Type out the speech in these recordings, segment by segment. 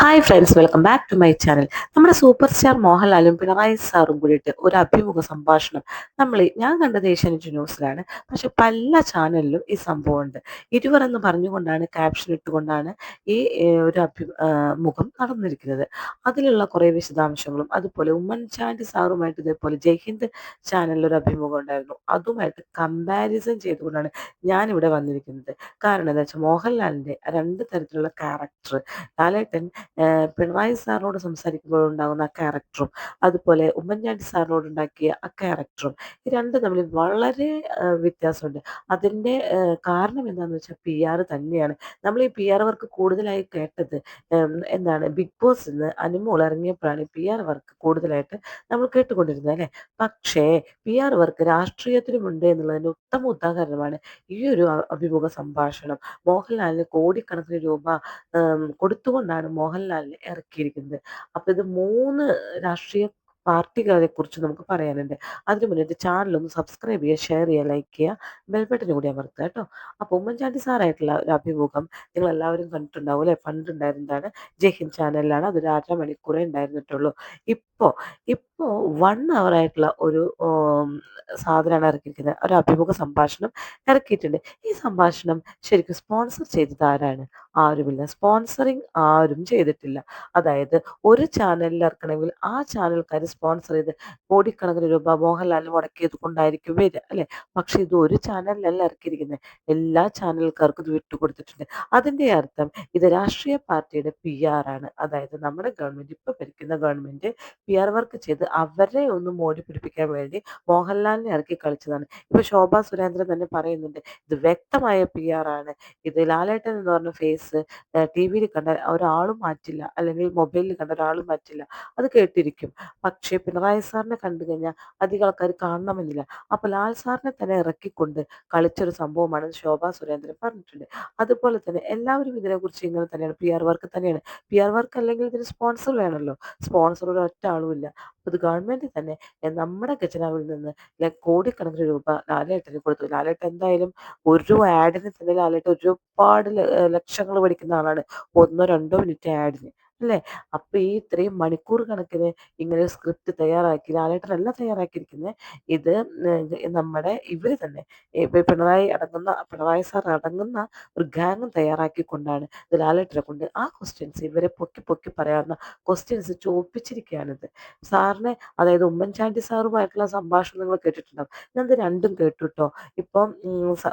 Hi friends, welcome back to my channel. നമ്മുടെ super star മോഹൻലാലും പിണറായി സാറും കൂടിയിട്ട് ഒരു അഭിമുഖ സംഭാഷണം ഞാൻ കണ്ടത് ഏഷ്യാനെറ്റ് ന്യൂസിലാണ്. പക്ഷെ പല ചാനലിലും ഈ സംഭവം ഉണ്ട്. ഇരുവർ എന്ന് പറഞ്ഞുകൊണ്ടാണ് ക്യാപ്ഷൻ ഇട്ടുകൊണ്ടാണ് ഈ മുഖം നടന്നിരിക്കുന്നത്. അതിലുള്ള കുറേ വിശദാംശങ്ങളും അതുപോലെ ഉമ്മൻചാണ്ടി സാറുമായിട്ട് ഇതേപോലെ ജയ്ഹിന്ദ് ചാനലിൽ ഒരു അഭിമുഖം ഉണ്ടായിരുന്നു. അതുമായിട്ട് കമ്പാരിസൺ ചെയ്തുകൊണ്ടാണ് ഞാനിവിടെ വന്നിരിക്കുന്നത്. കാരണം എന്താ വെച്ചാൽ മോഹൻലാലിൻ്റെ രണ്ട് തരത്തിലുള്ള ക്യാരക്ടർ, ലാലേട്ടൻ പിണറായി സാറിനോട് സംസാരിക്കുമ്പോൾ ഉണ്ടാകുന്ന ആ ക്യാരക്ടറും അതുപോലെ ഉമ്മൻചാണ്ടി സാറിനോട് ഉണ്ടാക്കിയ ആ ക്യാരക്ടറും ഈ രണ്ടും തമ്മിൽ വളരെ വ്യത്യാസമുണ്ട്. അതിൻ്റെ കാരണം എന്താണെന്ന് വെച്ചാൽ PR തന്നെയാണ്. നമ്മൾ ഈ PR വർക്ക് കൂടുതലായി കേട്ടത് എന്താണ്, ബിഗ് ബോസ് നിന്ന് അനുമോൾ ഇറങ്ങിയപ്പോഴാണ് PR വർക്ക് കൂടുതലായിട്ട് നമ്മൾ കേട്ടുകൊണ്ടിരുന്നത്, അല്ലേ? പക്ഷേ PR വർക്ക് രാഷ്ട്രീയത്തിലുമുണ്ട് എന്നുള്ളതിൻ്റെ ഉത്തമ ഉദാഹരണമാണ് ഈ ഒരു അഭിമുഖ സംഭാഷണം. മോഹൻലാലിന് കോടിക്കണക്കിന് രൂപ കൊടുത്തുകൊണ്ടാണ് മോഹൻലാലിനെ ഇറക്കിയിരിക്കുന്നത്. അപ്പോൾ ഇത് 3 രാഷ്ട്രീയ പാർട്ടികളെ കുറിച്ച് നമുക്ക് പറയാനുണ്ട്. അതിന് മുന്നേ ചാനലൊന്ന് സബ്സ്ക്രൈബ് ചെയ്യുക, ഷെയർ ചെയ്യുക, ലൈക്ക് ചെയ്യുക, ബെൽബട്ടനും കൂടി അമർത്തുക കേട്ടോ. അപ്പോൾ ഉമ്മൻചാണ്ടി സാറായിട്ടുള്ള ഒരു അഭിമുഖം നിങ്ങൾ എല്ലാവരും കണ്ടിട്ടുണ്ടാവും, അല്ലേ? പണ്ട് ഉണ്ടായിരുന്നതാണ്, ജയ്ഹിന്ദ് ചാനലിലാണ്. അതൊരു 1.5 മണിക്കൂറേ ഉണ്ടായിരുന്നിട്ടുള്ളൂ. ഇപ്പോൾ ഇപ്പോൾ 1 അവർ ആയിട്ടുള്ള ഒരു സാധനമാണ് ഇറക്കിയിരിക്കുന്നത്. ഒരു അഭിമുഖ സംഭാഷണം ഇറക്കിയിട്ടുണ്ട്. ഈ സംഭാഷണം ശരിക്കും സ്പോൺസർ ചെയ്തത് ആരാണ്? ആരുമില്ല. സ്പോൺസറിങ് ആരും ചെയ്തിട്ടില്ല. അതായത് ഒരു ചാനലിൽ ഇറക്കണമെങ്കിൽ ആ ചാനൽക്കാർ സ്പോൺസർ ചെയ്ത് കോടിക്കണക്കിന് രൂപ മോഹൻലാലിന് മുടക്കിയത് കൊണ്ടായിരിക്കും വരിക, അല്ലേ? പക്ഷെ ഇത് ഒരു ചാനലിലല്ല ഇറക്കിയിരിക്കുന്നത്, എല്ലാ ചാനൽക്കാർക്കും ഇത് വിട്ടുകൊടുത്തിട്ടുണ്ട്. അതിൻ്റെ അർത്ഥം ഇത് രാഷ്ട്രീയ പാർട്ടിയുടെ PR ആണ്. അതായത് നമ്മുടെ ഗവൺമെൻറ്, ഇപ്പോൾ ഭരിക്കുന്ന ഗവൺമെൻറ് PR വർക്ക് ചെയ്ത് അവരെ ഒന്ന് മോടി പിടിപ്പിക്കാൻ വേണ്ടി മോഹൻലാലിനെ ഇറക്കി കളിച്ചതാണ്. ഇപ്പോൾ ശോഭാ സുരേന്ദ്രൻ തന്നെ പറയുന്നുണ്ട്, ഇത് വ്യക്തമായ PR ആണ്. ഇത് ലാലേട്ടൻ എന്ന് പറഞ്ഞ ഫേസ് TV-യിൽ കണ്ട ഒരാളും മാറ്റില്ല, അല്ലെങ്കിൽ മൊബൈലിൽ കണ്ട ഒരാളും മാറ്റില്ല, അത് കേട്ടിരിക്കും. പക്ഷേ പിണറായി സാറിനെ കണ്ടു കഴിഞ്ഞാൽ അധികം ആൾക്കാർ കാണണമെന്നില്ല. അപ്പോൾ ലാൽ സാറിനെ തന്നെ ഇറക്കിക്കൊണ്ട് കളിച്ചൊരു സംഭവമാണെന്ന് ശോഭാ സുരേന്ദ്രൻ പറഞ്ഞിട്ടുണ്ട്. അതുപോലെ തന്നെ എല്ലാവരും ഇതിനെക്കുറിച്ച് ഇങ്ങനെ തന്നെയാണ്, PR വർക്ക് തന്നെയാണ്. PR വർക്ക് അല്ലെങ്കിൽ ഇതിന് സ്പോൺസർ വേണമല്ലോ. സ്പോൺസർ ഒരു ഒറ്റ ആളുമില്ല. അപ്പോൾ ഇത് ഗവൺമെൻറ് തന്നെ നമ്മുടെ ഖജനാവിൽ നിന്ന് കോടിക്കണക്കിന് രൂപ ലാലേട്ടന് കൊടുത്തു. ലാലേട്ടൻ എന്തായാലും ഒരു ആഡിന് തന്നെ ലാലേട്ടൻ ഒരുപാട് ലക്ഷങ്ങൾ മേടിക്കുന്ന ആളാണ്. 1-2 മിനിറ്റ് ആഡിന്, അല്ലേ? അപ്പൊ ഈ ഇത്രയും മണിക്കൂർ കണക്കിന് ഇങ്ങനെ സ്ക്രിപ്റ്റ് തയ്യാറാക്കി ലാലേട്ടനല്ല തയ്യാറാക്കിയിരിക്കുന്നത്. ഇത് നമ്മുടെ ഇവര് തന്നെ, ഇപ്പൊ പിണറായി സാർ അടങ്ങുന്ന ഒരു ഗാങ് തയ്യാറാക്കിക്കൊണ്ടാണ് ഇത് ലാലേട്ടനെ കൊണ്ട് ആ ക്വസ്റ്റ്യൻസ്, ഇവരെ പൊക്കി പൊക്കി പറയാവുന്ന ക്വസ്റ്റ്യൻസ് ചോദിപ്പിച്ചിരിക്കുകയാണിത് സാറിനെ. അതായത് ഉമ്മൻചാണ്ടി സാറുമായിട്ടുള്ള സംഭാഷണം നിങ്ങൾ കേട്ടിട്ടുണ്ടാവും. ഞാനത് രണ്ടും കേട്ടു കേട്ടോ. ഇപ്പം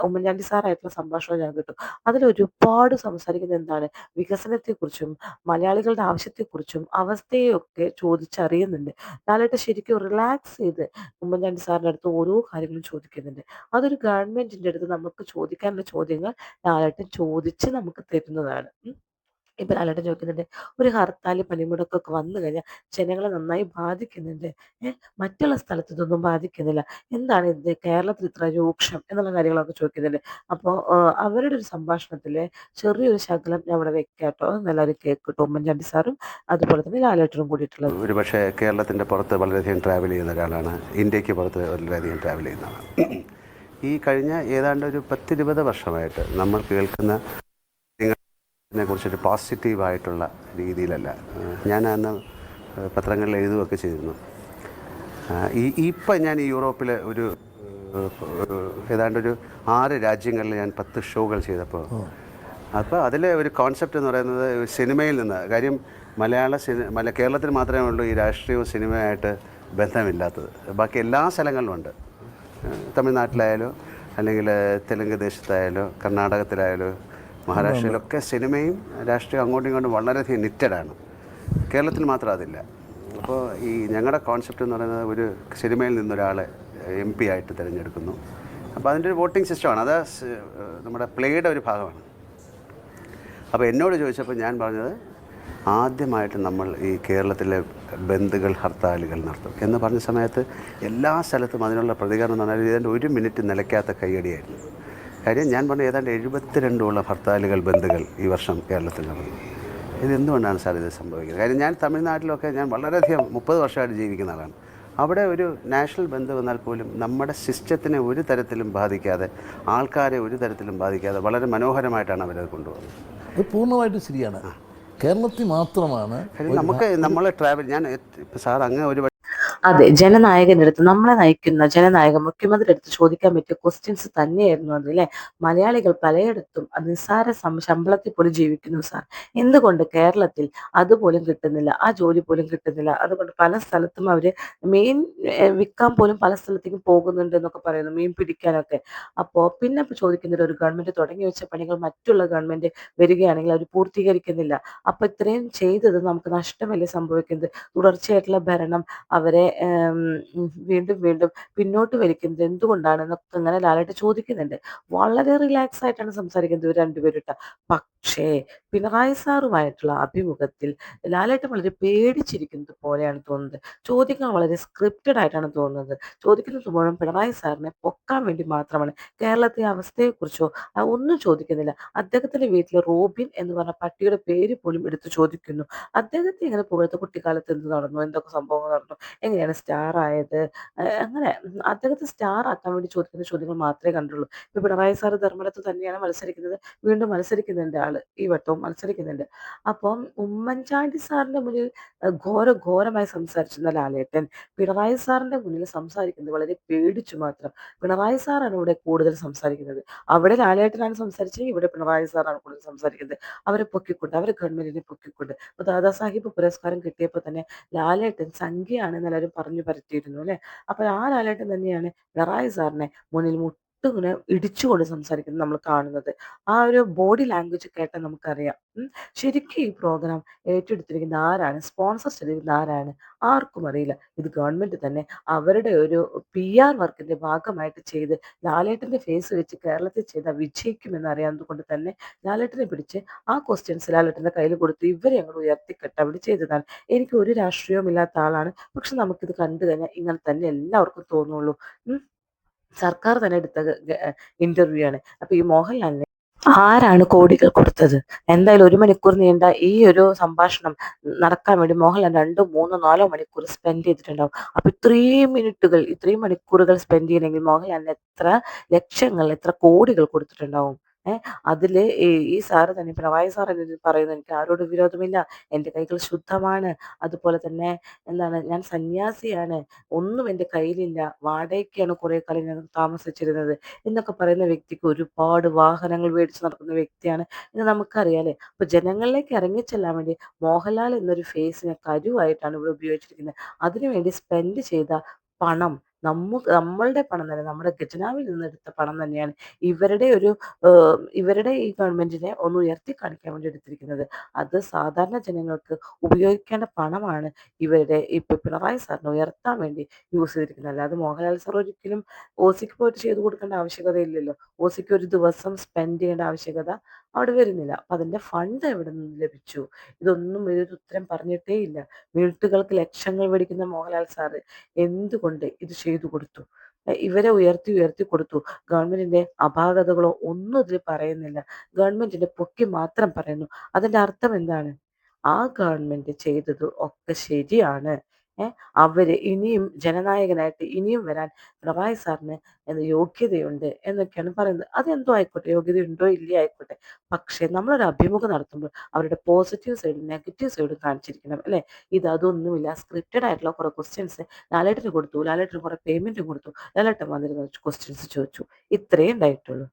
ഉമ്മൻചാണ്ടി സാറായിട്ടുള്ള സംഭാഷണം ഞാൻ കേട്ടു. അതിലൊരുപാട് സംസാരിക്കുന്നത് എന്താണ്, വികസനത്തെക്കുറിച്ചും മലയാളികളുടെ ആവശ്യത്തെക്കുറിച്ചും അവസ്ഥയൊക്കെ ചോദിച്ചറിയുന്നുണ്ട്. ലാലേട്ടൻ ശരിക്കും റിലാക്സ് ചെയ്ത് ഉമ്മൻചാണ്ടി സാറിൻ്റെ അടുത്ത് ഓരോ കാര്യങ്ങളും ചോദിക്കുന്നുണ്ട്. അതൊരു ഗവൺമെൻറ്റിൻ്റെ അടുത്ത് നമുക്ക് ചോദിക്കാനുള്ള ചോദ്യങ്ങൾ ലാലേട്ടൻ ചോദിച്ച് നമുക്ക് തരുന്നതാണ്. ഇപ്പം ലാലേട്ടൻ ചോദിക്കുന്നുണ്ട്, ഒരു ഹർത്താൽ പണിമുടക്കൊക്കെ വന്നു കഴിഞ്ഞാൽ ജനങ്ങളെ നന്നായി ബാധിക്കുന്നുണ്ട്. മറ്റുള്ള സ്ഥലത്ത് ഇതൊന്നും ബാധിക്കുന്നില്ല. എന്താണ് ഇത് കേരളത്തിൽ ഇത്ര രൂക്ഷം എന്നുള്ള കാര്യങ്ങളൊക്കെ ചോദിക്കുന്നുണ്ട്. അപ്പോൾ അവരുടെ ഒരു സംഭാഷണത്തിൽ ചെറിയൊരു ശകലം ഞാൻ ഇവിടെ വെക്കാം കേട്ടോ, അതെല്ലാവരും കേൾക്കട്ടോ. ഉമ്മൻചാണ്ടി സാറും അതുപോലെ തന്നെ ലാലേട്ടനും കൂടിയിട്ടുള്ളത്. ഒരുപക്ഷെ കേരളത്തിൻ്റെ പുറത്ത് വളരെയധികം ട്രാവൽ ചെയ്യുന്ന ഒരാളാണ്, ഇന്ത്യക്ക് പുറത്ത് വളരെയധികം ട്രാവൽ ചെയ്യുന്നതാണ്. ഈ കഴിഞ്ഞ ഏതാണ്ട് ഒരു 10-20 വർഷമായിട്ട് നമ്മൾ കേൾക്കുന്ന കുറിച്ചൊരു പോസിറ്റീവായിട്ടുള്ള രീതിയിലല്ല. ഞാൻ അന്ന് പത്രങ്ങളിൽ എഴുതുകയൊക്കെ ചെയ്തിരുന്നു. ഇപ്പം ഞാൻ ഈ യൂറോപ്പിൽ ഏതാണ്ടൊരു 6 രാജ്യങ്ങളിൽ ഞാൻ 10 ഷോകൾ ചെയ്തപ്പോൾ, അപ്പോൾ അതിലെ ഒരു കോൺസെപ്റ്റ് എന്ന് പറയുന്നത് സിനിമയിൽ നിന്ന് കാര്യം, കേരളത്തിൽ മാത്രമേ ഉള്ളൂ ഈ രാഷ്ട്രീയവും സിനിമയായിട്ട് ബന്ധമില്ലാത്തത്. ബാക്കി എല്ലാ സ്ഥലങ്ങളിലുമുണ്ട്. തമിഴ്നാട്ടിലായാലോ അല്ലെങ്കിൽ തെലുങ്ക് ദേശത്തായാലോ കർണാടകത്തിലായാലോ മഹാരാഷ്ട്രയിലൊക്കെ സിനിമയും രാഷ്ട്രീയം അങ്ങോട്ടും ഇങ്ങോട്ടും വളരെയധികം നിറ്റഡാണ്. കേരളത്തിൽ മാത്രം അതില്ല. അപ്പോൾ ഈ ഞങ്ങളുടെ കോൺസെപ്റ്റ് എന്ന് പറയുന്നത്, ഒരു സിനിമയിൽ നിന്നൊരാളെ MP ആയിട്ട് തിരഞ്ഞെടുക്കുന്നു. അപ്പോൾ അതിൻ്റെ ഒരു വോട്ടിംഗ് സിസ്റ്റമാണ്, അത് നമ്മുടെ പ്ലേയുടെ ഒരു ഭാഗമാണ്. അപ്പോൾ എന്നോട് ചോദിച്ചപ്പോൾ ഞാൻ പറഞ്ഞത്, ആദ്യമായിട്ട് നമ്മൾ ഈ കേരളത്തിലെ ബന്ധുകൾ ഹർത്താലുകൾ നടത്തും എന്ന് പറഞ്ഞ സമയത്ത് എല്ലാ സ്ഥലത്തും അതിനുള്ള പ്രതികരണം എന്ന് പറഞ്ഞാൽ ഏതാണ്ട് 1 മിനിറ്റ് നിലയ്ക്കാത്ത കയ്യടിയായിരുന്നു. കാര്യം ഞാൻ പറഞ്ഞ ഏതാണ്ട് 72 ഹർത്താലുകൾ ബന്ധുകൾ ഈ വർഷം കേരളത്തിൽ നടന്നു. ഇതെന്തുകൊണ്ടാണ് സാർ ഇത് സംഭവിക്കുന്നത്? കാര്യം ഞാൻ തമിഴ്നാട്ടിലൊക്കെ ഞാൻ വളരെയധികം 30 വർഷമായിട്ട് ജീവിക്കുന്ന ആളാണ്. അവിടെ ഒരു നാഷണൽ ബന്ദ് വന്നാൽ പോലും നമ്മുടെ സിസ്റ്റത്തിനെ ഒരു തരത്തിലും ബാധിക്കാതെ, ആൾക്കാരെ ഒരു തരത്തിലും ബാധിക്കാതെ വളരെ മനോഹരമായിട്ടാണ് അവരത് കൊണ്ടുപോകുന്നത്. അത് പൂർണ്ണമായിട്ടും ശരിയാണ്. കേരളത്തിൽ മാത്രമാണ് കാര്യം ഒരു നമുക്ക് നമ്മൾ ട്രാവൽ ഞാൻ ഇപ്പം സാർ അങ്ങ് ഒരു അതെ, ജനനായകന്റെ അടുത്ത്, നമ്മളെ നയിക്കുന്ന ജനനായകൻ മുഖ്യമന്ത്രിയുടെ അടുത്ത് ചോദിക്കാൻ പറ്റിയ ക്വസ്റ്റ്യൻസ് തന്നെയായിരുന്നു അത് അല്ലേ. മലയാളികൾ പലയിടത്തും നിസ്സാര ശമ്പളത്തിൽ പോലും ജീവിക്കുന്നു സാർ. എന്തുകൊണ്ട് കേരളത്തിൽ അതുപോലും കിട്ടുന്നില്ല, ആ ജോലി പോലും കിട്ടുന്നില്ല? അതുകൊണ്ട് പല സ്ഥലത്തും അവര് മീൻ വിൽക്കാൻ പോലും പല സ്ഥലത്തേക്കും പോകുന്നുണ്ട് എന്നൊക്കെ പറയുന്നു, മീൻ പിടിക്കാനൊക്കെ. അപ്പോൾ പിന്നെ ഇപ്പൊ ചോദിക്കുന്നത്, ഒരു ഗവൺമെന്റ് തുടങ്ങി വെച്ച പണികൾ മറ്റുള്ള ഗവൺമെന്റ് വരികയാണെങ്കിൽ അവർ പൂർത്തീകരിക്കുന്നില്ല. അപ്പൊ ഇത്രയും ചെയ്തത് നമുക്ക് നഷ്ടമല്ലേ സംഭവിക്കുന്നത്? തുടർച്ചയായിട്ടുള്ള ഭരണം അവരെ വീണ്ടും വീണ്ടും പിന്നോട്ട് വലിക്കുന്നത് എന്തുകൊണ്ടാണെന്നൊക്കെ ഇങ്ങനെ ലാലേട്ടൻ ചോദിക്കുന്നുണ്ട്. വളരെ റിലാക്സ് ആയിട്ടാണ് സംസാരിക്കുന്നത് ഇവർ രണ്ടുപേരും ട്ടോ. പക്ഷേ പിണറായി സാറുമായിട്ടുള്ള അഭിമുഖത്തിൽ ലാലേട്ടൻ വളരെ പേടിച്ചിരിക്കുന്നത് പോലെയാണ് തോന്നുന്നത്. ചോദ്യങ്ങൾ വളരെ സ്ക്രിപ്റ്റഡ് ആയിട്ടാണ് തോന്നുന്നത്. ചോദിക്കുന്നത് മുഴുവൻ പിണറായി സാറിനെ പൊക്കാൻ വേണ്ടി മാത്രമാണ്. കേരളത്തിലെ അവസ്ഥയെക്കുറിച്ചോ ഒന്നും ചോദിക്കുന്നില്ല. അദ്ദേഹത്തിന്റെ വീട്ടിൽ റോബിൻ എന്ന് പറഞ്ഞ പട്ടിയുടെ പേര് പോലും എടുത്ത് ചോദിക്കുന്നു. അദ്ദേഹത്തെ ഇങ്ങനെ പുകഴ്ത്ത, കുട്ടിക്കാലത്ത് എന്ത് നടന്നു, എന്തൊക്കെ സംഭവങ്ങൾ നടന്നു, എങ്ങനെയാണ് സ്റ്റാർ ആയത്, അങ്ങനെ അദ്ദേഹത്തെ സ്റ്റാർ ആക്കാൻ വേണ്ടി ചോദിക്കുന്ന ചോദ്യങ്ങൾ മാത്രമേ കണ്ടുള്ളൂ. ഇപ്പൊ പിണറായി സാറ് ധർമ്മടത്ത് തന്നെയാണ് മത്സരിക്കുന്നത്, വീണ്ടും മത്സരിക്കുന്നുണ്ട് ആള്, ഈ വട്ടവും മത്സരിക്കുന്നുണ്ട്. അപ്പം ഉമ്മൻചാണ്ടി സാറിന്റെ മുന്നിൽ ഘോരമായി സംസാരിച്ചിരുന്ന ലാലേട്ടൻ പിണറായി സാറിന്റെ മുന്നിൽ സംസാരിക്കുന്നത് വളരെ പേടിച്ചു മാത്രം. പിണറായി സാറാണ് ഇവിടെ കൂടുതൽ സംസാരിക്കുന്നത്. അവിടെ ലാലേട്ടനാണ് സംസാരിച്ചത്, ഇവിടെ പിണറായി സാറാണ് കൂടുതൽ സംസാരിക്കുന്നത്. അവരെ പൊക്കിക്കൊണ്ട്, അവരെ ഗവൺമെന്റിനെ പൊക്കിക്കൊണ്ട്. ഇപ്പൊ ദാദാ സാഹിബ് പുരസ്കാരം കിട്ടിയപ്പോൾ തന്നെ ലാലേട്ടൻ സംഖ്യയാണെന്ന് എല്ലാവരും പറഞ്ഞു പരത്തിയിരുന്നു അല്ലെ. അപ്പൊ ആ ലാലേട്ടൻ തന്നെയാണ് പിണറായി സാറിനെ മുന്നിൽ മുട്ടിങ്ങനെ ഇടിച്ചുകൊണ്ട് സംസാരിക്കുന്നത് നമ്മൾ കാണുന്നത്. ആ ഒരു ബോഡി ലാംഗ്വേജ് കേട്ടാൽ നമുക്കറിയാം. ശരിക്കും ഈ പ്രോഗ്രാം ഏറ്റെടുത്തിരിക്കുന്ന ആരാണ്, സ്പോൺസർ ചെയ്തിരിക്കുന്ന ആരാണ്, ആർക്കും അറിയില്ല. ഇത് ഗവൺമെന്റ് തന്നെ അവരുടെ ഒരു PR വർക്കിന്റെ ഭാഗമായിട്ട് ചെയ്ത് ലാലേട്ടന്റെ ഫേസ് വെച്ച് കേരളത്തിൽ ചെയ്താൽ വിജയിക്കുമെന്ന് അറിയാവുന്നത് കൊണ്ട് തന്നെ ലാലേട്ടനെ പിടിച്ച് ആ ക്വസ്റ്റ്യൻസ് ലാലേട്ടന്റെ കയ്യിൽ കൊടുത്ത് ഇവരെ അങ്ങോട്ട് ഉയർത്തിക്കെട്ട് അവിടെ ചെയ്തതാണ്. എനിക്ക് ഒരു രാഷ്ട്രീയവും ഇല്ലാത്ത ആളാണ്, പക്ഷെ നമുക്കിത് കണ്ടു കഴിഞ്ഞാൽ ഇങ്ങനെ തന്നെ എല്ലാവർക്കും തോന്നുള്ളൂ. ഉം. സർക്കാർ തന്നെ എടുത്ത ഇന്റർവ്യൂ ആണ്. അപ്പൊ ഈ മോഹൻലാലിന് ആരാണ് കോടികൾ കൊടുത്തത്? എന്തായാലും 1 മണിക്കൂർ നീണ്ട ഈ ഒരു സംഭാഷണം നടക്കാൻ വേണ്ടി മോഹൻലാൽ 2, 3, 4 മണിക്കൂർ സ്പെൻഡ് ചെയ്തിട്ടുണ്ടാവും. അപ്പൊ ഇത്രയും മിനിറ്റുകൾ, ഇത്രയും മണിക്കൂറുകൾ സ്പെൻഡ് ചെയ്യണമെങ്കിൽ മോഹൻലാലിന് എത്ര ലക്ഷങ്ങൾ, എത്ര കോടികൾ കൊടുത്തിട്ടുണ്ടാവും. ഏഹ് അതില് ഈ സാറ് തന്നെ, പിണറായി സാർ പറയുന്നത്, എനിക്ക് ആരോട് വിരോധമില്ല, എൻ്റെ കൈകൾ ശുദ്ധമാണ്, അതുപോലെ തന്നെ എന്താണ്, ഞാൻ സന്യാസിയാണ്, ഒന്നും എൻ്റെ കയ്യിലില്ല, വാടകയ്ക്കാണ് കുറെ കാലം ഞാൻ താമസിച്ചിരുന്നത് എന്നൊക്കെ പറയുന്ന വ്യക്തിക്ക് ഒരുപാട് വാഹനങ്ങൾ മേടിച്ച് നടക്കുന്ന വ്യക്തിയാണ് എന്ന് നമുക്കറിയാലേ. അപ്പൊ ജനങ്ങളിലേക്ക് ഇറങ്ങിച്ചെല്ലാൻ വേണ്ടി മോഹൻലാൽ എന്നൊരു ഫേസിനെ കരുവായിട്ടാണ് ഇവിടെ ഉപയോഗിച്ചിരിക്കുന്നത്. അതിനുവേണ്ടി സ്പെൻഡ് ചെയ്ത പണം, നമ്മളുടെ പണം തന്നെ, നമ്മുടെ ഖജനാവിൽ നിന്ന് എടുത്ത പണം തന്നെയാണ് ഇവരുടെ ഈ ഗവൺമെന്റിനെ ഒന്ന് ഉയർത്തി കാണിക്കാൻ വേണ്ടി എടുത്തിരിക്കുന്നത്. അത് സാധാരണ ജനങ്ങൾക്ക് ഉപയോഗിക്കേണ്ട പണമാണ് ഇവരുടെ ഇപ്പൊ പിണറായി സാറിനെ ഉയർത്താൻ വേണ്ടി യൂസ് ചെയ്തിരിക്കുന്നത്. അല്ലാതെ മോഹൻലാൽ സാർ ഒരിക്കലും ഓസിക്ക് പോയിട്ട് ചെയ്തു കൊടുക്കേണ്ട ആവശ്യകതയില്ലല്ലോ. ഓസിക്ക് ഒരു ദിവസം സ്പെൻഡ് ചെയ്യേണ്ട ആവശ്യകത അവിടെ വരുന്നില്ല. അപ്പൊ അതിന്റെ ഫണ്ട് എവിടെ നിന്ന് ലഭിച്ചു? ഇതൊന്നും ഒരു ഉത്തരം പറഞ്ഞിട്ടേ ഇല്ല. വീട്ടുകൾക്ക് ലക്ഷങ്ങൾ മേടിക്കുന്ന മോഹൻലാൽ സാറ് എന്തുകൊണ്ട് ഇത് ചെയ്തു കൊടുത്തു? ഇവരെ ഉയർത്തി ഉയർത്തി കൊടുത്തു. ഗവൺമെന്റിന്റെ അപാകതകളോ ഒന്നും ഇതിൽ പറയുന്നില്ല. ഗവൺമെന്റിന്റെ പൊക്കി മാത്രം പറയുന്നു. അതിന്റെ അർത്ഥം എന്താണ്? ആ ഗവൺമെന്റ് ചെയ്തത് ഒക്കെ ശരിയാണ്. ഏഹ് അവര് ഇനിയും ജനനായകനായിട്ട് ഇനിയും വരാൻ പിണറായി സാറിന് യോഗ്യതയുണ്ട് എന്നൊക്കെയാണ് പറയുന്നത്. അതെന്തോ ആയിക്കോട്ടെ, യോഗ്യതയുണ്ടോ ഇല്ലയോ ആയിക്കോട്ടെ. പക്ഷെ നമ്മളൊരു അഭിമുഖം നടത്തുമ്പോൾ അവരുടെ പോസിറ്റീവ് സൈഡും നെഗറ്റീവ് സൈഡും കാണിച്ചിരിക്കണം അല്ലെ. ഇത് അതൊന്നുമില്ല. സ്ക്രിപ്റ്റഡ് ആയിട്ടുള്ള കുറെ ക്വസ്റ്റ്യൻസ് ലാലേട്ടന് കൊടുത്തു, ലാലേട്ടന് കുറെ പേയ്മെന്റും കൊടുത്തു, ലാലേട്ടൻ വന്നിരുന്ന ക്വസ്റ്റ്യൻസ് ചോദിച്ചു, ഇത്രയേ ഉണ്ടായിട്ടുള്ളൂ.